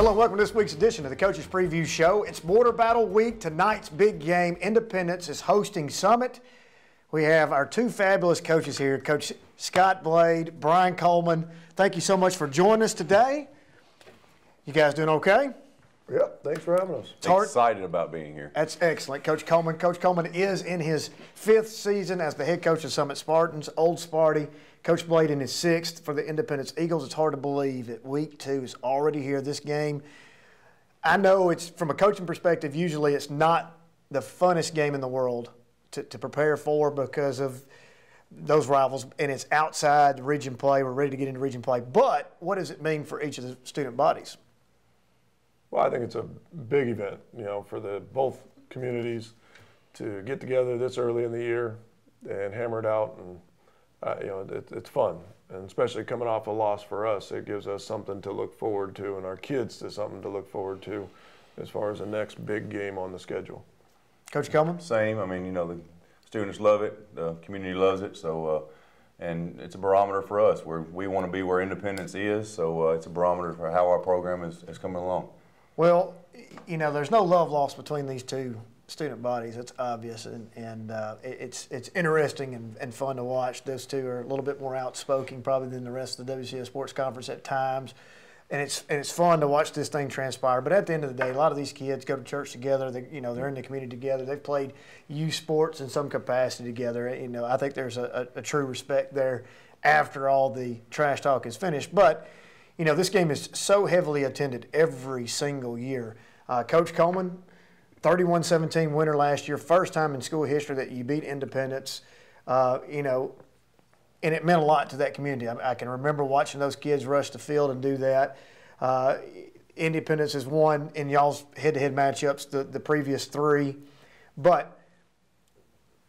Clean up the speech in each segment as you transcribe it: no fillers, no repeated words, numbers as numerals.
Hello, welcome to this week's edition of the Coaches Preview Show. It's Border Battle Week. Tonight's big game, Independence is hosting Summit. We have our two fabulous coaches here, Coach Scott Blade, Brian Coleman. Thank you so much for joining us today. You guys doing okay? Yep, thanks for having us. Excited about being here. That's excellent, Coach Coleman. Coach Coleman is in his 5th season as the head coach of Summit Spartans, Old Sparty. Coach Blade in his 6th for the Independence Eagles. It's hard to believe that week 2 is already here. This game, I know it's from a coaching perspective, usually it's not the funnest game in the world to prepare for because of those rivals, and it's outside the region play. We're ready to get into region play. But what does it mean for each of the student bodies? Well, I think it's a big event, for both communities to get together this early in the year and hammer it out, and it's fun. And especially coming off a loss for us, it gives us something to look forward to, and our kids to something to look forward to as far as the next big game on the schedule. Coach Coleman? Same. I mean, the students love it, the community loves it, so and it's a barometer for us. We want to be where Independence is, so it's a barometer for how our program is coming along. Well, there's no love lost between these two student bodies. It's obvious, and it's interesting and fun to watch. Those two are a little bit more outspoken probably than the rest of the WCS Sports Conference at times, and it's fun to watch this thing transpire. But at the end of the day, a lot of these kids go to church together. They're in the community together. They've played youth sports in some capacity together. I think there's a true respect there after all the trash talk is finished. But this game is so heavily attended every single year. Coach Coleman, 31-17 winner last year, first time in school history that you beat Independence, and it meant a lot to that community. I can remember watching those kids rush the field and do that. Independence has won in y'all's head-to-head matchups the previous 3, but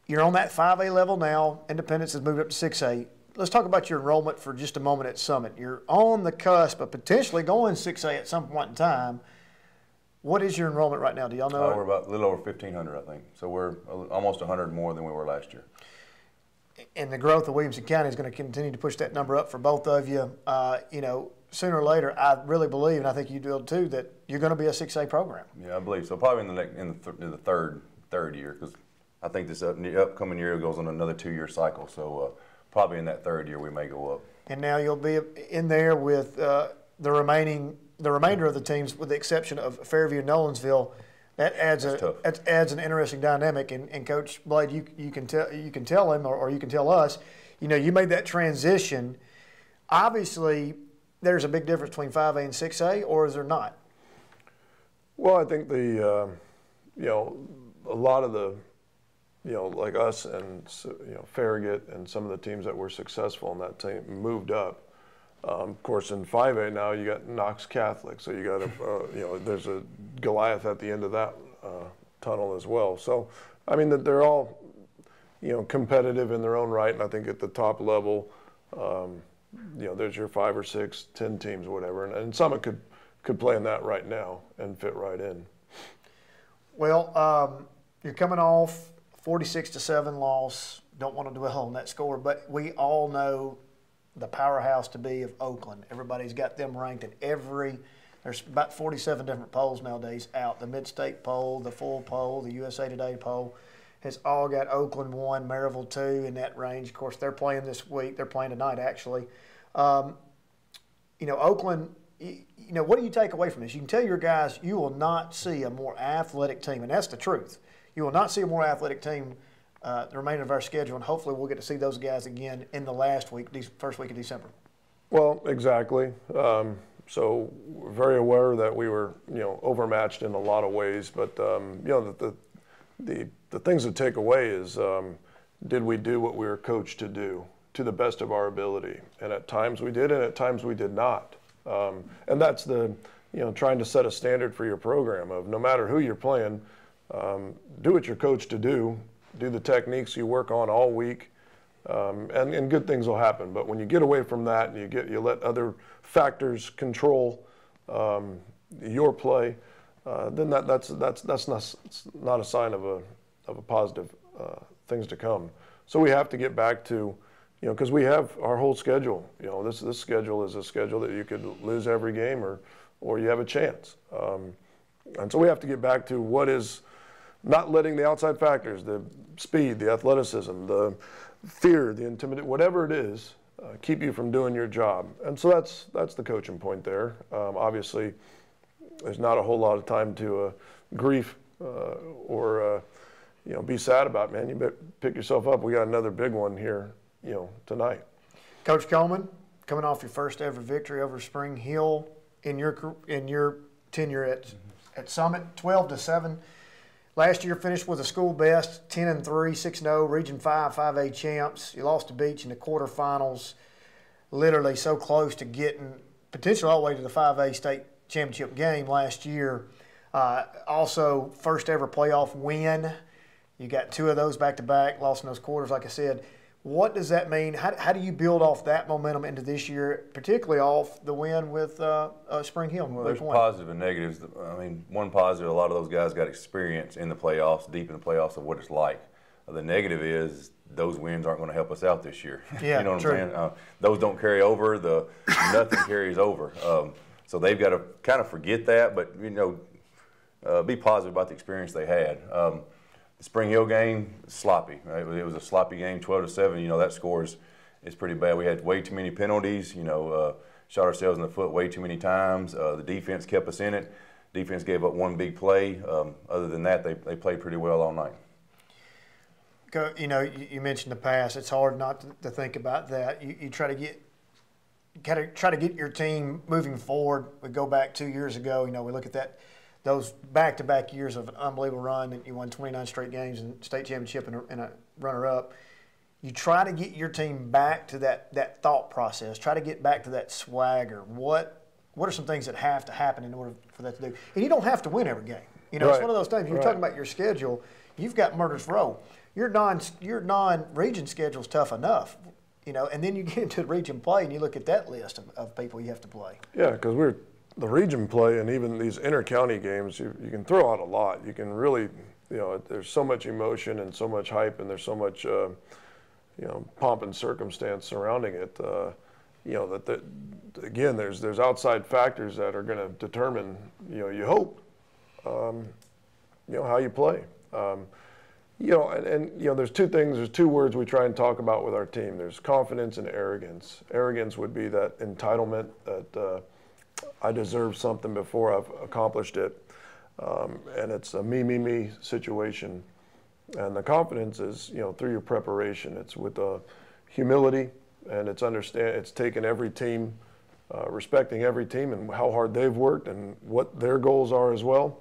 you're on that 5A level now. Independence has moved up to 6A. Let's talk about your enrollment for just a moment at Summit. You're on the cusp of potentially going 6A at some point in time. What is your enrollment right now? Do y'all know? We're about a little over 1,500, I think. So we're almost 100 more than we were last year. And the growth of Williamson County is going to continue to push that number up for both of you. Sooner or later, I really believe, and I think you do too, that you're going to be a 6A program. Yeah, I believe so. Probably in the third year, because I think this upcoming year goes on another 2-year cycle. So probably in that 3rd year we may go up. And now you'll be in there with the remainder of the teams, with the exception of Fairview and Nolensville. That adds an interesting dynamic. And Coach Blade, you can tell him or you can tell us, you made that transition. Obviously, there's a big difference between 5A and 6A, or is there not? Well, I think a lot of the, like us and Farragut and some of the teams that were successful in that team moved up. Of course, in 5A now you got Knox Catholic, so you got there's a Goliath at the end of that tunnel as well. So, I mean, that they're all competitive in their own right, and I think at the top level, there's your 5 or 6, 10 teams, whatever, and Summit could play in that right now and fit right in. Well, you're coming off 46-7 loss. Don't want to dwell on that score, but we all know the powerhouse to be of Oakland. Everybody's got them ranked in there's about 47 different polls nowadays out. The Mid-State poll, the full poll, the USA Today poll has all got Oakland 1, Maryville 2 in that range. Of course, they're playing this week. They're playing tonight, actually. Oakland, what do you take away from this? You can tell your guys you will not see a more athletic team, and that's the truth. You will not see a more athletic team the remainder of our schedule, and hopefully we'll get to see those guys again in the first week of December. Well, exactly. So we're very aware that we were, overmatched in a lot of ways, but the things to take away is did we do what we were coached to do to the best of our ability? And at times we did, and at times we did not. And that's trying to set a standard for your program of no matter who you're playing, do what you're coached to do the techniques you work on all week, and good things will happen. But when you get away from that and you let other factors control your play, then that's not a sign of a positive things to come. So we have to get back to, because we have our whole schedule. This schedule is a schedule that you could lose every game or or you have a chance. And so we have to get back to what is not letting the outside factors, the speed, the athleticism, the fear, the intimidation, whatever it is, keep you from doing your job. And so that's the coaching point there. Obviously, there's not a whole lot of time to grief or be sad about. Man, you better pick yourself up. We got another big one here, tonight. Coach Coleman, coming off your first ever victory over Spring Hill in your tenure at Summit, 12-7. Last year finished with a school best, 10-3, 6-0, Region 5, 5A champs. You lost to Beach in the quarterfinals, literally so close to getting potentially all the way to the 5A state championship game last year. Also, first ever playoff win. You got 2 of those back-to-back, lost in those quarters, like I said. What does that mean? How do you build off that momentum into this year, particularly off the win with Spring Hill? Well, there's positive and negatives. I mean, one positive, a lot of those guys got experience in the playoffs, deep in the playoffs, of what it's like. The negative is those wins aren't going to help us out this year. Yeah, you know what true. I'm saying? Those don't carry over. Nothing carries over. So they've got to kind of forget that, but, be positive about the experience they had. The Spring Hill game, sloppy. Right? It was a sloppy game, 12-7. That score is pretty bad. We had way too many penalties. Shot ourselves in the foot way too many times. The defense kept us in it. Defense gave up one big play. Other than that, they played pretty well all night. You mentioned the pass. It's hard not to think about that. You try to get your team moving forward. We go back 2 years ago. We look at those back-to-back years of an unbelievable run, and you won 29 straight games and state championship and a runner-up. You try to get your team back to that thought process. Try to get back to that swagger. What are some things that have to happen in order for that to do? And you don't have to win every game. It's one of those things. You're talking about your schedule. You've got Murder's Row. Your non-region schedule's tough enough. And then you get into region play and you look at that list of people you have to play. Yeah, because the region play and even these inter-county games, you can throw out a lot. You can really, there's so much emotion and so much hype and there's so much, pomp and circumstance surrounding it. Again, there's outside factors that are going to determine, you hope, how you play. There's 2 things. There's 2 words we try and talk about with our team. There's confidence and arrogance. Arrogance would be that entitlement that I deserve something before I've accomplished it, and it's a me situation. And the confidence is, through your preparation. It's with humility, and it's taking every team, respecting every team and how hard they've worked and what their goals are as well.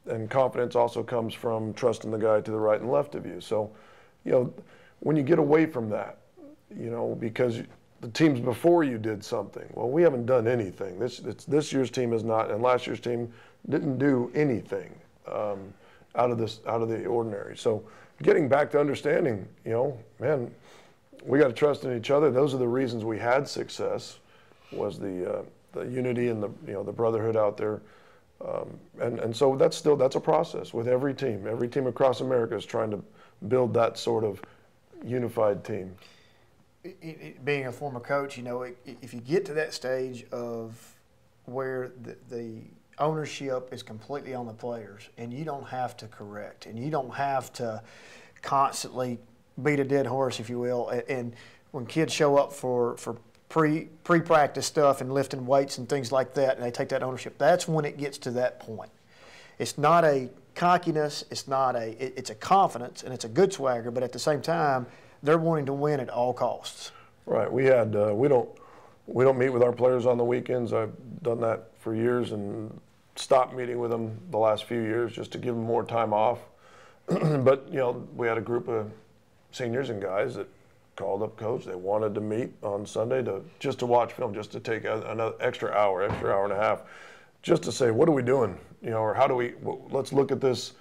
And confidence also comes from trusting the guy to the right and left of you. So, when you get away from that, because the teams before you did something. Well, we haven't done anything. This year's team is not, and last year's team didn't do anything out of the ordinary. So, getting back to understanding, man, we got to trust in each other. Those are the reasons we had success. Was the unity and the brotherhood out there. And so that's a process with every team. Every team across America is trying to build that sort of unified team. Being a former coach, if you get to that stage of where the ownership is completely on the players and you don't have to correct and you don't have to constantly beat a dead horse, if you will, and when kids show up for pre-practice stuff and lifting weights and things like that, and they take that ownership, that's when it gets to that point. It's not a cockiness, it's a confidence, and it's a good swagger, but at the same time, they're wanting to win at all costs. Right. We don't meet with our players on the weekends. I've done that for years and stopped meeting with them the last few years just to give them more time off. But, we had a group of seniors and guys that called up coach. They wanted to meet on Sunday just to watch film, just to take another extra hour and a half, just to say, what are we doing? Or how do let's look at this,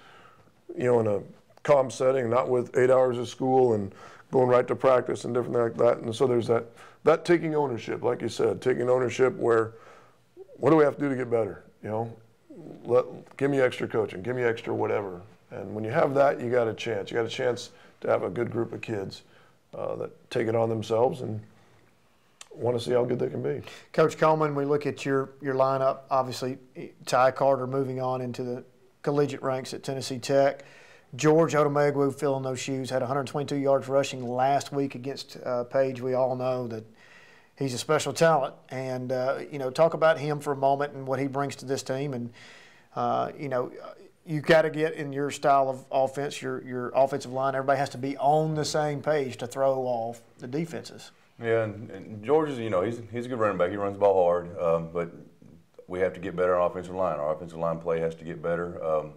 in a calm setting, not with 8 hours of school and going right to practice and different like that. And so there's that taking ownership, like you said, taking ownership where, what do we have to do to get better? Give me extra coaching, give me extra whatever. And when you have that, you got a chance. You got a chance to have a good group of kids that take it on themselves and want to see how good they can be. Coach Coleman, we look at your lineup. Obviously, Ty Carter moving on into the collegiate ranks at Tennessee Tech. George Odomegwu filling those shoes, had 122 yards rushing last week against Page. We all know that he's a special talent. And, talk about him for a moment and what he brings to this team. And, you got to get in your style of offense, your offensive line. Everybody has to be on the same page to throw off the defenses. Yeah, and George is, he's a good running back. He runs the ball hard, but we have to get better on offensive line. Our offensive line play has to get better.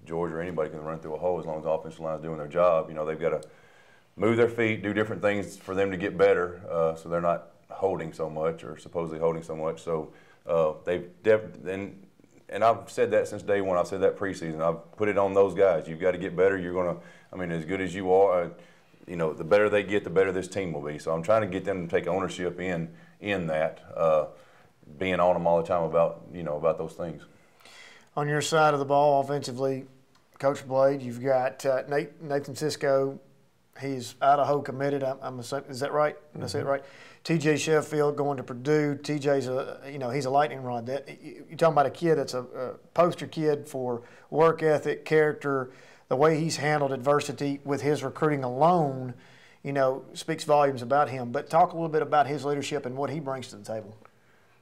George or anybody can run through a hole as long as the offensive line is doing their job. They've got to move their feet, do different things for them to get better, so they're not holding so much or supposedly holding so much. So and I've said that since day one. I've said that preseason. I've put it on those guys. You've got to get better. You're going to, as good as you are, the better they get, the better this team will be. So I'm trying to get them to take ownership in that, being on them all the time about those things. On your side of the ball, offensively, Coach Blade, you've got Nathan Cisco. He's Idaho committed. I'm assuming, is that right? Did I say it right? T.J. Sheffield going to Purdue. T.J.'s he's a lightning rod. You're talking about a kid that's a poster kid for work ethic, character. The way he's handled adversity with his recruiting alone, speaks volumes about him. But talk a little bit about his leadership and what he brings to the table.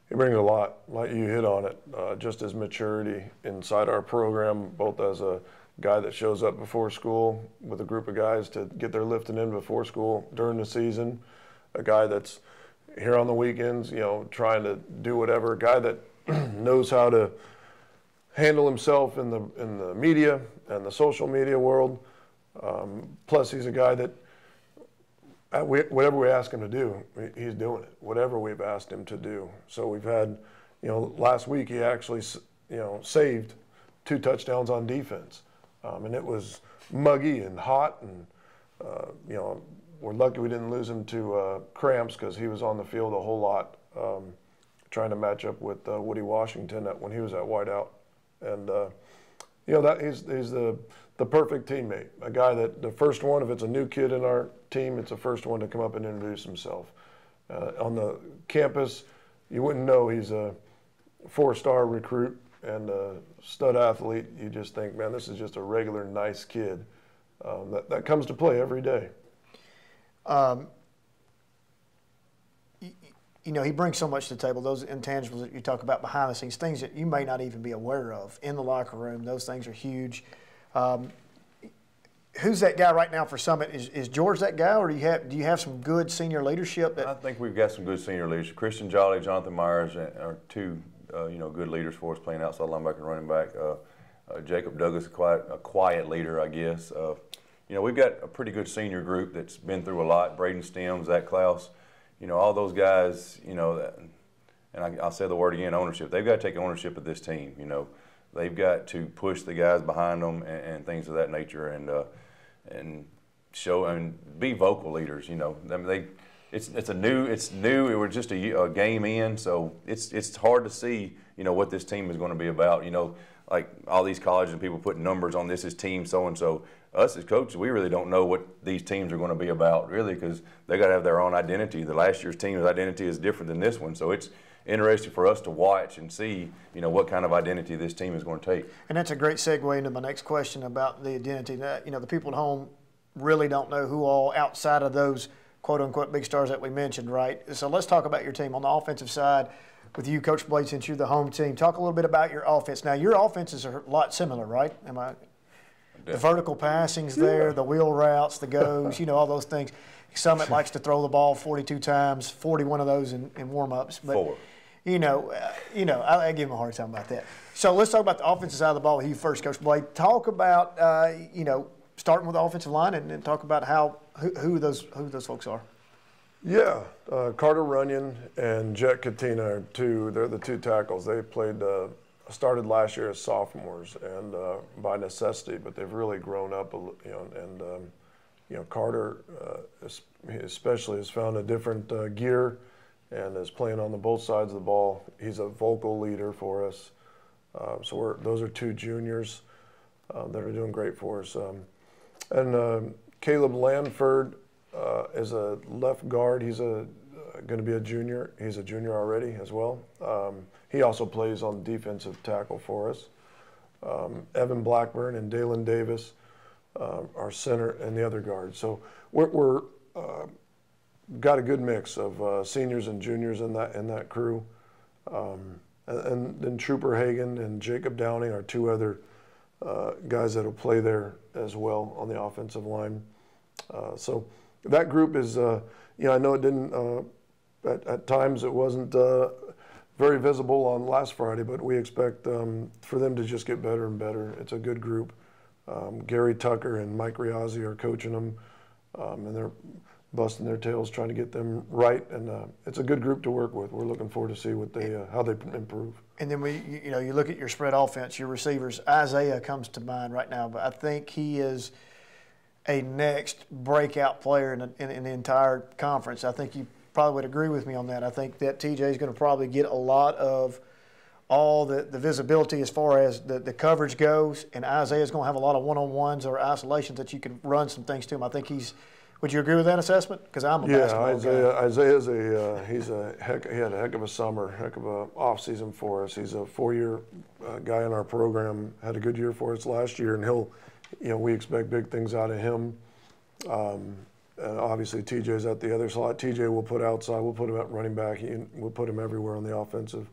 He brings a lot, like you hit on it, just his maturity inside our program, both as a guy that shows up before school with a group of guys to get their lifting in before school during the season, a guy that's here on the weekends, trying to do whatever, a guy that knows how to handle himself in the media and the social media world. Plus, he's a guy that whatever we ask him to do, he's doing it. Whatever we've asked him to do. So we've had, last week he actually, saved 2 touchdowns on defense, and it was muggy and hot, and we're lucky we didn't lose him to cramps because he was on the field a whole lot, trying to match up with Woody Washington when he was at wideout, and that he's the perfect teammate, a guy that the first one, if it's a new kid in our team, it's the first one to come up and introduce himself. On the campus, you wouldn't know he's a 4-star recruit and a stud athlete. You just think, man, this is just a regular nice kid that comes to play every day. He brings so much to the table, those intangibles that you talk about behind the scenes, things that you may not even be aware of in the locker room. Those things are huge. Who's that guy right now for Summit? Is George that guy, or do you have some good senior leadership? I think we've got some good senior leadership. Christian Jolly, Jonathan Myers are 2 good leaders for us playing outside linebacker and running back. Jacob Douglas, a quiet leader, I guess. We've got a pretty good senior group that's been through a lot. Braden Stem, Zach Klaus, all those guys, and I'll say the word again, ownership. They've got to take ownership of this team, They've got to push the guys behind them and things of that nature, and show and be vocal leaders. It's new. It was just a game in, so it's hard to see what this team is going to be about. Like all these colleges and people putting numbers on this is team so and so. Us as coaches, we really don't know what these teams are going to be about, really, because they got to have their own identity. The last year's team's identity is different than this one, so it's interesting for us to watch and see, what kind of identity this team is going to take. And that's a great segue into my next question about the identity. That the people at home really don't know who all outside of those quote-unquote big stars that we mentioned, right? So let's talk about your team on the offensive side. With you, Coach Blade, since you're the home team, talk a little bit about your offense. Now, your offenses are a lot similar, right? The vertical passing's there, the wheel routes, the goes, all those things. Summit likes to throw the ball 42 times, 41 of those in warm-ups. But 4. I give him a hard time about that. So let's talk about the offensive side of the ball with you first, Coach Blade. Talk about, starting with the offensive line and talk about who those folks are. Yeah, Carter Runyon and Jet Katina are they're the 2 tackles. They started last year as sophomores and by necessity, but they've really grown up, Carter especially has found a different gear and is playing on both sides of the ball. He's a vocal leader for us. So those are 2 juniors that are doing great for us. And Caleb Lanford is a left guard. He's a going to be a junior. He's a junior already as well. He also plays on defensive tackle for us. Evan Blackburn and Dalen Davis, our center, and the other guard. So we're got a good mix of seniors and juniors in that crew. And then Trooper Hagan and Jacob Downing are two other guys that will play there as well on the offensive line. So that group is, I know it didn't, at times it wasn't very visible on last Friday, but we expect for them to just get better and better. It's a good group. Gary Tucker and Mike Riazzi are coaching them, and they're busting their tails trying to get them right, and it's a good group to work with. We're looking forward to see what how they improve. And then you look at your spread offense, your receivers. Isaiah comes to mind right now, but I think he is a next breakout player in the entire conference. I think you probably would agree with me on that. I think that TJ is going to probably get a lot of all the visibility as far as the coverage goes, and Isaiah is going to have a lot of one-on-ones or isolations that you can run some things to him. I think he's. Would you agree with that assessment? Because I'm a basketball guy. Isaiah's he had a heck of a summer, heck of a off season for us. He's a 4-year guy in our program. Had a good year for us last year, and we expect big things out of him. And obviously TJ's at the other slot. TJ will put outside. We'll put him at running back. We'll put him everywhere on the offensive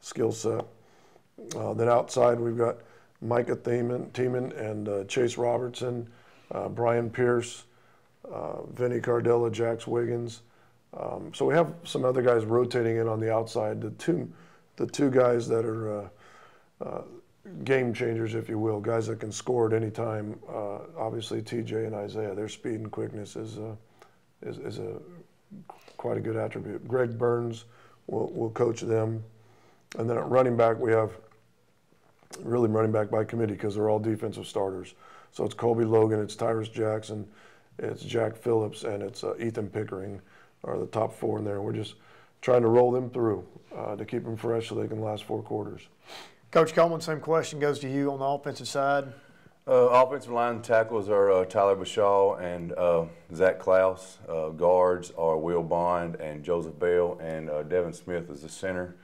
skill set. Then outside we've got Micah Thiemann and Chase Robertson, Brian Pierce, Vinny Cardella, Jax Wiggins. So we have some other guys rotating in on the outside. The two guys that are game changers, if you will, guys that can score at any time. Obviously, TJ and Isaiah, their speed and quickness is quite a good attribute. Greg Burns will coach them, and then at running back we have really running back by committee because they're all defensive starters. So it's Colby Logan, it's Tyrus Jackson, it's Jack Phillips, and it's Ethan Pickering are the top 4 in there. We're just trying to roll them through to keep them fresh so they can last 4 quarters. Coach Coleman, same question goes to you on the offensive side. Offensive line tackles are Tyler Bashaw and Zach Klaus. Guards are Will Bond and Joseph Bell, and Devin Smith is the center.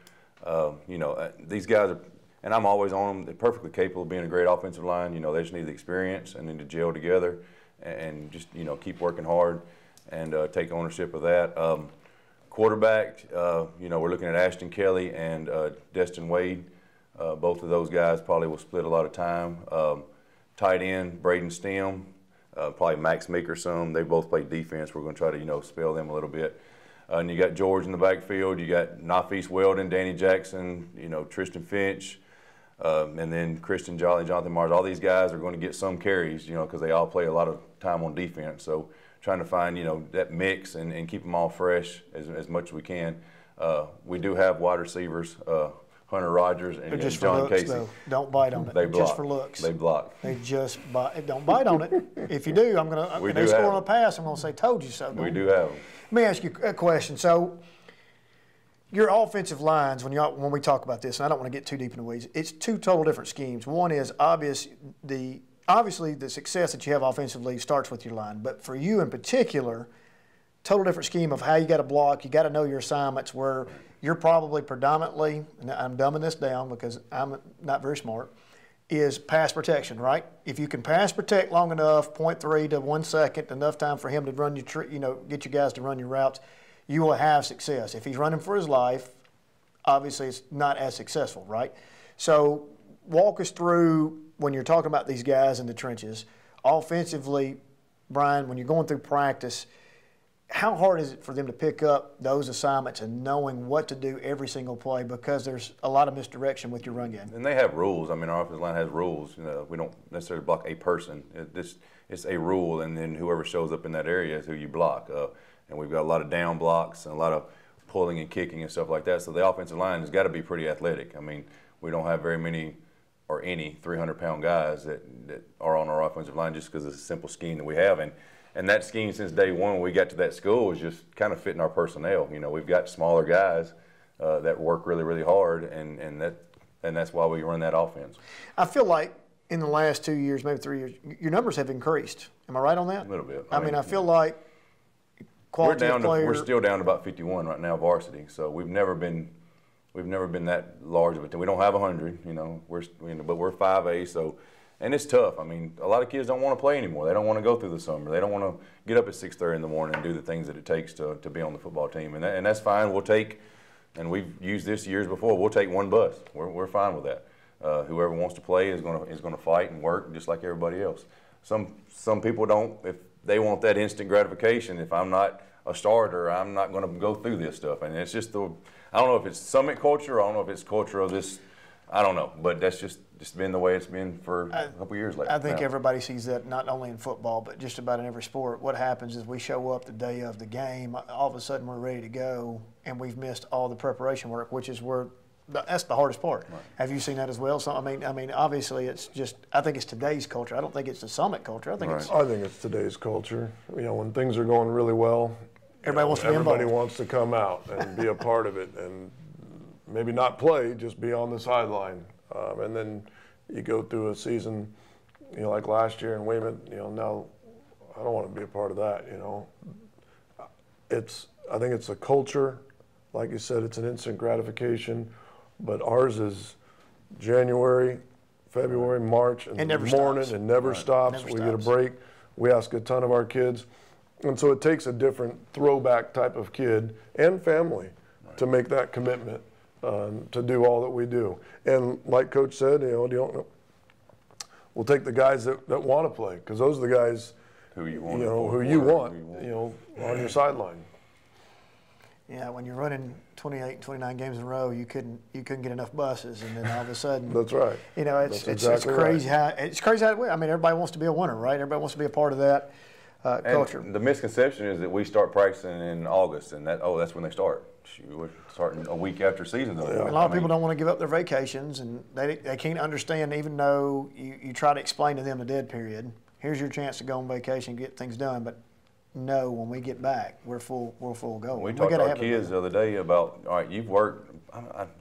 These guys are, and I'm always on them, they're perfectly capable of being a great offensive line. They just need the experience and then to gel together and just, keep working hard and take ownership of that. Quarterback, we're looking at Ashton Kelly and Destin Wade. Both of those guys probably will split a lot of time. Tight end, Braden Stem, probably Max Meeker some. They both play defense. We're going to try to, spell them a little bit. And you got George in the backfield. You got Nafis Weldon, Danny Jackson, Tristan Finch, and then Christian Jolly, Jonathan Mars. All these guys are going to get some carries, because they all play a lot of time on defense. So trying to find, that mix and keep them all fresh as much as we can. We do have wide receivers, Hunter Rogers and just John for looks, Casey. Though. Don't bite on it. They block. Just for looks. They block. They just bite. Don't bite on it. If you do, I'm going to. They score on a pass. I'm going to say, "Told you so." We do have them. Let me ask you a question. So, your offensive lines, when we talk about this, and I don't want to get too deep in the weeds, it's 2 total different schemes. One is obviously the success that you have offensively starts with your line, but for you in particular, total different scheme of how you got to block. You got to know your assignments where you're probably predominantly, and I'm dumbing this down because I'm not very smart, is pass protection, right? If you can pass protect long enough, 0.3 to 1 second, enough time for him to run get you guys to run your routes, you will have success. If he's running for his life, obviously it's not as successful, right? So walk us through when you're talking about these guys in the trenches, offensively, Brian, when you're going through practice, how hard is it for them to pick up those assignments and knowing what to do every single play because there's a lot of misdirection with your run game? And they have rules. I mean, our offensive line has rules. We don't necessarily block a person. It's a rule, and then whoever shows up in that area is who you block. And we've got a lot of down blocks and a lot of pulling and kicking and stuff like that. So the offensive line has got to be pretty athletic. I mean, we don't have very many or any 300-pound guys that are on our offensive line just because it's a simple scheme that we have. And that scheme since day one when we got to that school is just kind of fitting our personnel. We've got smaller guys that work really, really hard, and that's why we run that offense. I feel like in the last 2 years, maybe 3 years, your numbers have increased. Am I right on that? A little bit. I mean, I feel like quality of player. We're still down to about 51 right now, varsity. So we've never been that large of a team. We don't have 100, you know. But we're 5A, so. And it's tough. I mean, a lot of kids don't want to play anymore. They don't want to go through the summer. They don't want to get up at 6:30 in the morning and do the things that it takes to be on the football team. And that's fine. We'll take, and we've used this years before, we'll take one bus. We're fine with that. Whoever wants to play is going to fight and work just like everybody else. Some people don't. If they want that instant gratification, if I'm not a starter, I'm not going to go through this stuff. And it's just I don't know if it's Summit culture. I don't know if it's culture of this. I don't know, but that's just been the way it's been for a couple years lately. I think everybody sees that not only in football, but just about in every sport. What happens is we show up the day of the game, all of a sudden we're ready to go, and we've missed all the preparation work, which is that's the hardest part. Right. Have you seen that as well? So I mean, obviously it's just. I think it's today's culture. I don't think it's the Summit culture. I think it's today's culture. You know, when things are going really well, everybody wants to be involved. Everybody wants to come out and be a part of it, and maybe not play, just be on the sideline. And then you go through a season, you know, like last year in Weymouth, you know, now I don't want to be a part of that, you know. I think it's a culture. Like you said, it's an instant gratification. But ours is January, February, March, and the morning, and never stops. We get a break. We ask a ton of our kids. And so it takes a different throwback type of kid and family to make that commitment. To do all that we do. And like Coach said, you know, we'll take the guys that want to play, because those are the guys who you want on your sideline. Yeah, when you're running 28, 29 games in a row, you couldn't get enough buses, and then all of a sudden, that's right. You know, it's crazy how I mean, everybody wants to be a winner, right? Everybody wants to be a part of that culture. The misconception is that we start practicing in August, and that's when they start. We're starting a week after season. A lot of people don't want to give up their vacations, and they can't understand, even though you try to explain to them the dead period. Here's your chance to go on vacation and get things done, but no, when we get back, we're full go. We talked to our kids the other day about, all right, you've worked,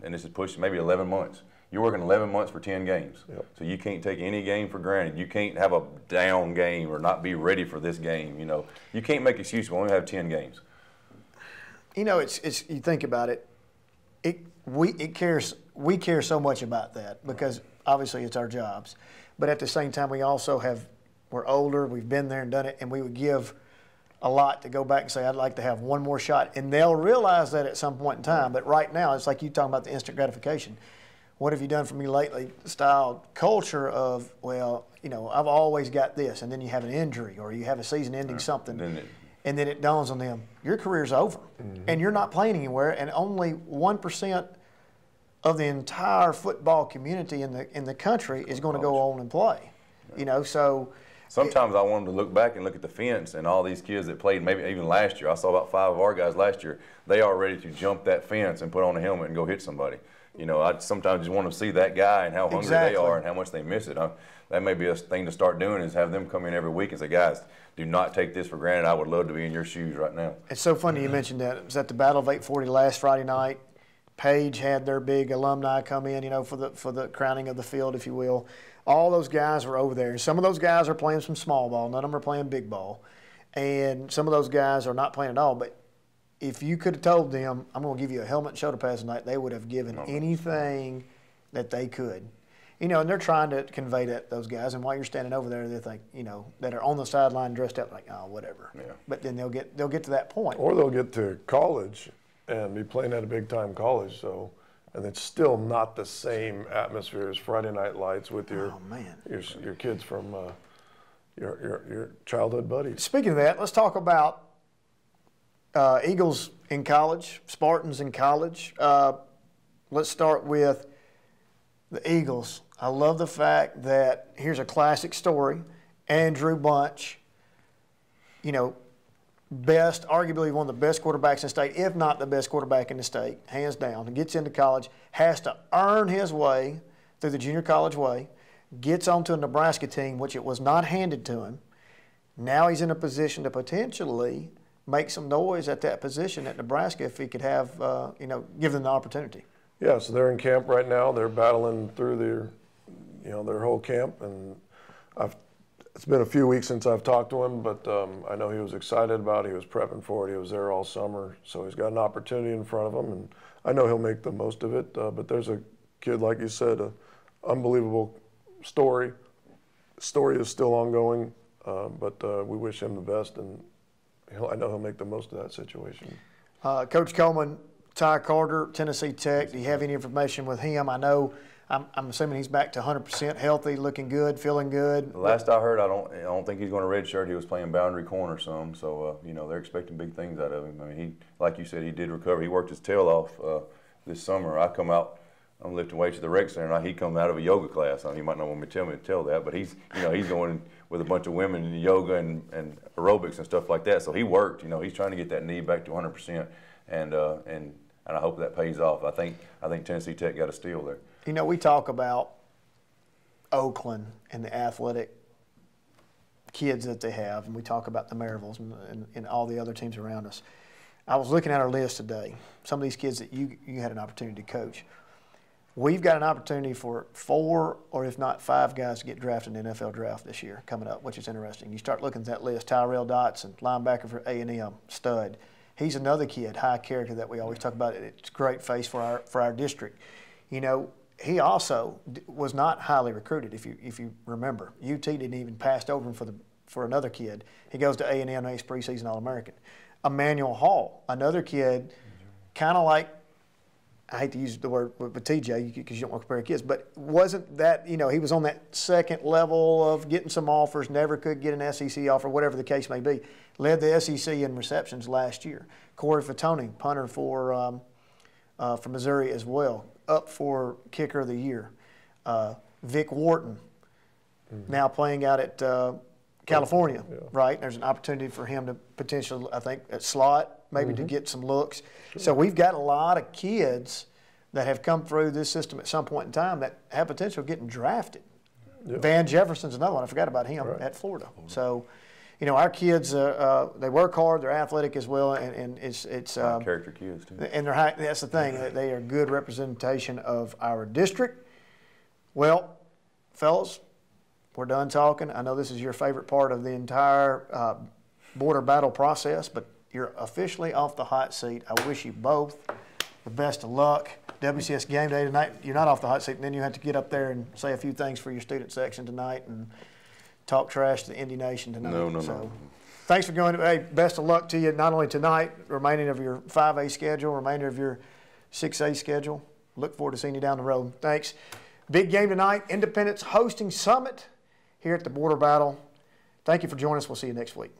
and this is pushing maybe 11 months. You're working 11 months for 10 games. Yep. So you can't take any game for granted. You can't have a down game or not be ready for this game. You know, you can't make excuses. We only have 10 games. You know, it's you think about it. We care so much about that, because obviously it's our jobs, but at the same time we're older, we've been there and done it, and we would give a lot to go back and say, I'd like to have one more shot, and they'll realize that at some point in time. But right now, it's like you talking about the instant gratification. What have you done for me lately? Style culture of, well, you know, I've always got this, and then you have an injury or you have a season-ending something. And then it dawns on them, your career's over, and you're not playing anywhere, and only 1% of the entire football community in the country is going to go on and play. Yeah. You know, so sometimes I want them to look back and look at the fence and all these kids that played, maybe even last year. I saw about 5 of our guys last year. They are ready to jump that fence and put on a helmet and go hit somebody. You know, I sometimes just want to see that guy and how hungry they are and how much they miss it. That may be a thing to start doing, is have them come in every week and say, guys, do not take this for granted. I would love to be in your shoes right now. It's so funny you mentioned that. It was at the Battle of 840 last Friday night. Page had their big alumni come in, you know, for the crowning of the field, if you will. All those guys were over there. And some of those guys are playing some small ball. None of them are playing big ball. And some of those guys are not playing at all. But if you could have told them, I'm going to give you a helmet and shoulder pads tonight, they would have given anything that they could. You know, and they're trying to convey that those guys. And while you're standing over there, they think, you know, that are on the sideline dressed up like, oh, whatever. Yeah. But then they'll get to that point. Or they'll get to college and be playing at a big-time college. So, and it's still not the same atmosphere as Friday Night Lights with your kids from your childhood buddies. Speaking of that, let's talk about Eagles in college, Spartans in college. Let's start with the Eagles. I love the fact that here's a classic story. Andrew Bunch, you know, arguably one of the best quarterbacks in the state, if not the best quarterback in the state, hands down, and gets into college, has to earn his way through the junior college way, gets onto a Nebraska team, which it was not handed to him. Now he's in a position to potentially make some noise at that position at Nebraska if he could have, you know, give them the opportunity. Yeah, so they're in camp right now. They're battling through their whole camp, and It's been a few weeks since I've talked to him, but I know he was excited about it. He was prepping for it. He was there all summer, so he's got an opportunity in front of him, and I know he'll make the most of it. But there's a kid, like you said, an unbelievable story. The story is still ongoing, but we wish him the best, and I know he'll make the most of that situation. Coach Coleman, Ty Carter, Tennessee Tech, do you have any information with him? I know, I'm assuming he's back to 100% healthy, looking good, feeling good. The last I heard, I don't think he's going to redshirt. He was playing boundary corner some, so you know, they're expecting big things out of him. I mean, he, like you said, he did recover. He worked his tail off this summer. I come out, I'm lifting weights at the rec center, and he come out of a yoga class. He might not want me to tell that, but he's, you know, he's going with a bunch of women in yoga and aerobics and stuff like that. So he worked. You know, he's trying to get that knee back to 100%, and I hope that pays off. I think Tennessee Tech got a steal there. You know, we talk about Oakland and the athletic kids that they have, and we talk about the Maryvilles and all the other teams around us. I was looking at our list today, some of these kids that you had an opportunity to coach. We've got an opportunity for 4 or if not 5 guys to get drafted in the NFL draft this year coming up, which is interesting. You start looking at that list, Tyrell Dotson, linebacker for A&M, stud. He's another kid, high character that we always talk about. It's a great face for our district. You know, he also was not highly recruited, if you remember. UT didn't even pass over him for another kid. He goes to A&M, he's preseason All-American. Emmanuel Hall, another kid, kind of like, I hate to use the word with TJ because you don't want to compare kids, but wasn't that, you know, he was on that second level of getting some offers, never could get an SEC offer, whatever the case may be. Led the SEC in receptions last year. Corey Fatone, punter for Missouri as well, up for kicker of the year. Vic Wharton, now playing out at California, right? There's an opportunity for him to potentially, I think, at slot, maybe to get some looks. Sure. So we've got a lot of kids that have come through this system at some point in time that have potential of getting drafted. Yep. Van Jefferson's another one. I forgot about him at Florida. So, you know, our kids, they work hard, they're athletic as well, and it's character kids too. And they're high, that's the thing, they are good representation of our district. Well, fellas, we're done talking. I know this is your favorite part of the entire border battle process, but you're officially off the hot seat. I wish you both the best of luck. WCS game day tonight, you're not off the hot seat, and then you have to get up there and say a few things for your student section tonight and talk trash to the Indy Nation tonight. No. Thanks for going. Hey, best of luck to you, not only tonight, remaining of your 5A schedule, remainder of your 6A schedule. Look forward to seeing you down the road. Thanks. Big game tonight, Independence hosting Summit here at the Border Battle. Thank you for joining us. We'll see you next week.